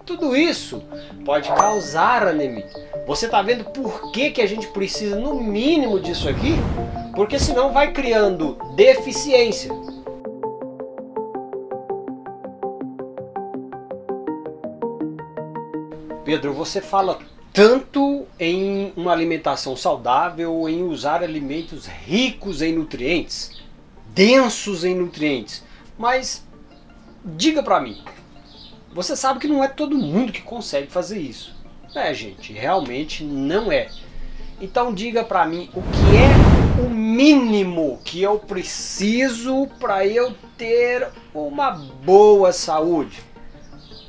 Tudo isso pode causar anemia. Você está vendo por que a gente precisa no mínimo disso aqui? Porque senão vai criando deficiência. Pedro, você fala tanto em uma alimentação saudável, em usar alimentos ricos em nutrientes, densos em nutrientes, mas diga pra mim, você sabe que não é todo mundo que consegue fazer isso. Gente, realmente não é. Então diga pra mim o que é o mínimo que eu preciso para eu ter uma boa saúde.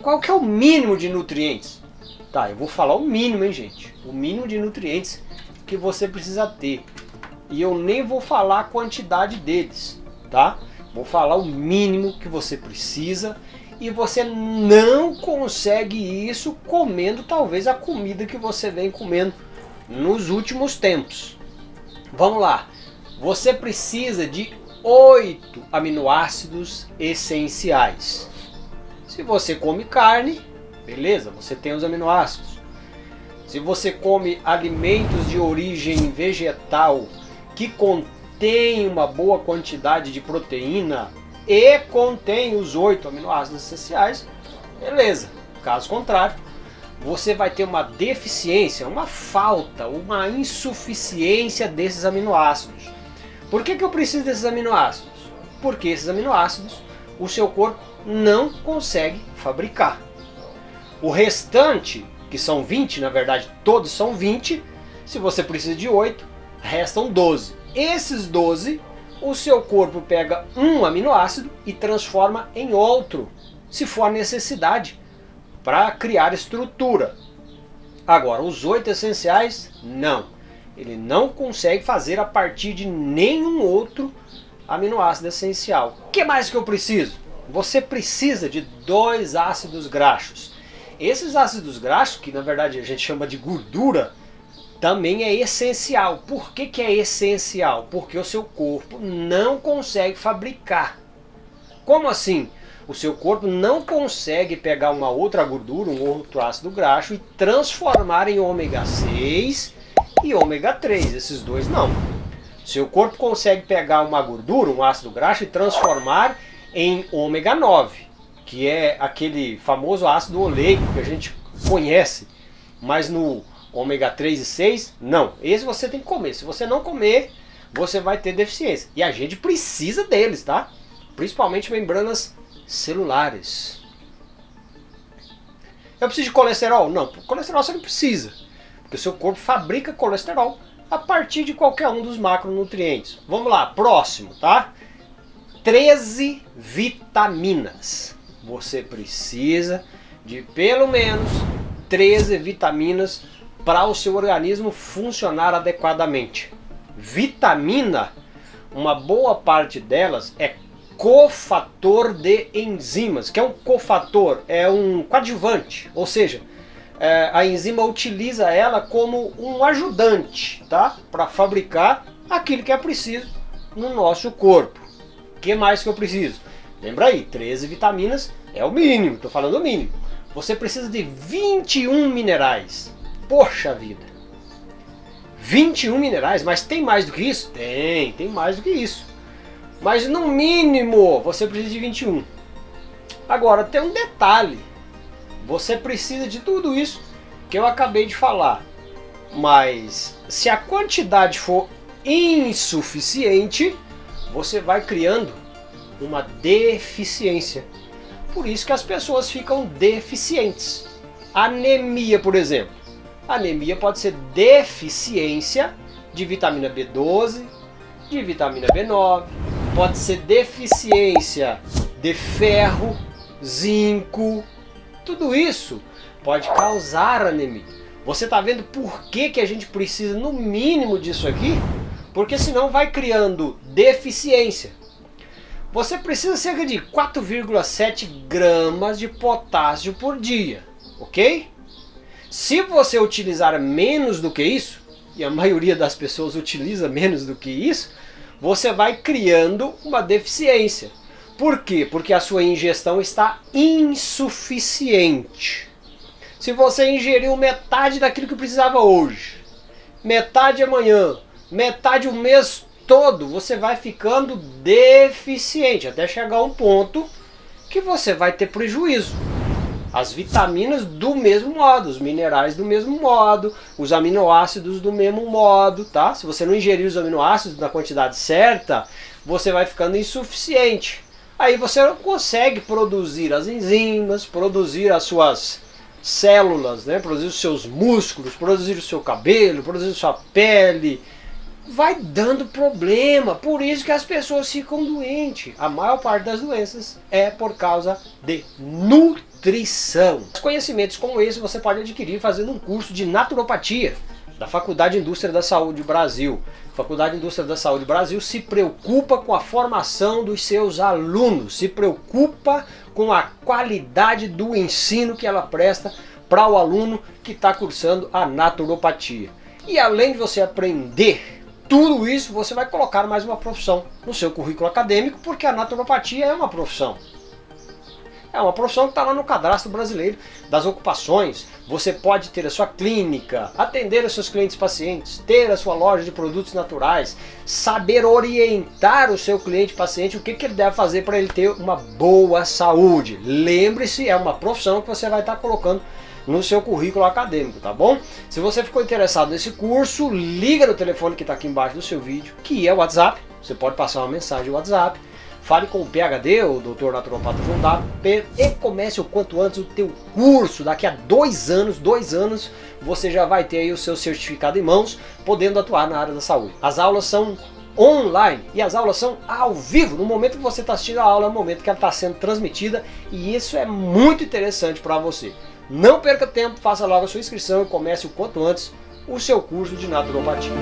Qual que é o mínimo de nutrientes? Tá, eu vou falar o mínimo, hein, gente? O mínimo de nutrientes que você precisa ter. E eu nem vou falar a quantidade deles, tá? Vou falar o mínimo que você precisa e você não consegue isso comendo talvez a comida que você vem comendo nos últimos tempos. Vamos lá. Você precisa de 8 aminoácidos essenciais. Se você come carne, beleza, você tem os aminoácidos. Se você come alimentos de origem vegetal que contém uma boa quantidade de proteína e contém os 8 aminoácidos essenciais, beleza. Caso contrário, você vai ter uma deficiência, uma falta, uma insuficiência desses aminoácidos. Por que eu preciso desses aminoácidos? Porque esses aminoácidos o seu corpo não consegue fabricar. O restante, que são 20, na verdade todos são 20, se você precisa de 8, restam 12. Esses 12, o seu corpo pega um aminoácido e transforma em outro, se for a necessidade, para criar estrutura. Agora, os 8 essenciais, não. Ele não consegue fazer a partir de nenhum outro aminoácido essencial. O que mais que eu preciso? Você precisa de 2 ácidos graxos. Esses ácidos graxos, que na verdade a gente chama de gordura, também é essencial. Por que é essencial? Porque o seu corpo não consegue fabricar. Como assim? O seu corpo não consegue pegar uma outra gordura, um outro ácido graxo e transformar em ômega 6 e ômega 3. Esses dois não. Seu corpo consegue pegar uma gordura, um ácido graxo e transformar em ômega 9, que é aquele famoso ácido oleico que a gente conhece, mas no ômega 3 e 6, não. Esse você tem que comer. Se você não comer, você vai ter deficiência. E a gente precisa deles, tá? Principalmente membranas celulares. Eu preciso de colesterol? Não, colesterol você não precisa, porque o seu corpo fabrica colesterol a partir de qualquer um dos macronutrientes. Vamos lá, próximo, tá? 13 vitaminas. Você precisa de pelo menos 13 vitaminas para o seu organismo funcionar adequadamente. Vitamina, uma boa parte delas é cofator de enzimas. Que é um cofator? É um coadjuvante, ou seja, a enzima utiliza ela como um ajudante, tá? Para fabricar aquilo que é preciso no nosso corpo. O que mais que eu preciso? Lembra aí, 13 vitaminas é o mínimo, estou falando o mínimo. Você precisa de 21 minerais. Poxa vida! 21 minerais, mas tem mais do que isso? Tem mais do que isso. Mas no mínimo você precisa de 21. Agora tem um detalhe. Você precisa de tudo isso que eu acabei de falar. Mas se a quantidade for insuficiente, você vai criando uma deficiência. Por isso que as pessoas ficam deficientes. Anemia, por exemplo. Anemia pode ser deficiência de vitamina B12, de vitamina B9, pode ser deficiência de ferro, zinco. Tudo isso pode causar anemia. Você está vendo por que a gente precisa no mínimo disso aqui? Porque senão vai criando deficiência. Você precisa cerca de 4,7 gramas de potássio por dia, ok? Se você utilizar menos do que isso, e a maioria das pessoas utiliza menos do que isso, você vai criando uma deficiência. Por quê? Porque a sua ingestão está insuficiente. Se você ingeriu metade daquilo que precisava hoje, metade amanhã, metade o mês todo, você vai ficando deficiente, até chegar a um ponto que você vai ter prejuízo. As vitaminas do mesmo modo, os minerais do mesmo modo, os aminoácidos do mesmo modo, tá? Se você não ingerir os aminoácidos na quantidade certa, você vai ficando insuficiente. Aí você não consegue produzir as enzimas, produzir as suas células, né? Produzir os seus músculos, produzir o seu cabelo, produzir a sua pele. Vai dando problema, por isso que as pessoas ficam doentes. A maior parte das doenças é por causa de nutrição. Conhecimentos como esse você pode adquirir fazendo um curso de naturopatia da Faculdade de Indústria da Saúde Brasil. A Faculdade de Indústria da Saúde Brasil se preocupa com a formação dos seus alunos, se preocupa com a qualidade do ensino que ela presta para o aluno que está cursando a naturopatia. E além de você aprender tudo isso, você vai colocar mais uma profissão no seu currículo acadêmico, porque a naturopatia é uma profissão. É uma profissão que está lá no cadastro brasileiro das ocupações. Você pode ter a sua clínica, atender os seus clientes pacientes, ter a sua loja de produtos naturais, saber orientar o seu cliente paciente o que ele deve fazer para ele ter uma boa saúde. Lembre-se, é uma profissão que você vai estar colocando no seu currículo acadêmico, tá bom? Se você ficou interessado nesse curso, liga no telefone que está aqui embaixo do seu vídeo, que é o WhatsApp. Você pode passar uma mensagem no WhatsApp. Fale com o PhD, o Dr. Naturopata João W, e comece o quanto antes o teu curso. Daqui a 2 anos, você já vai ter aí o seu certificado em mãos, podendo atuar na área da saúde. As aulas são online e as aulas são ao vivo. No momento que você está assistindo a aula, é o momento que ela está sendo transmitida, e isso é muito interessante para você. Não perca tempo, faça logo a sua inscrição e comece o quanto antes o seu curso de naturopatia.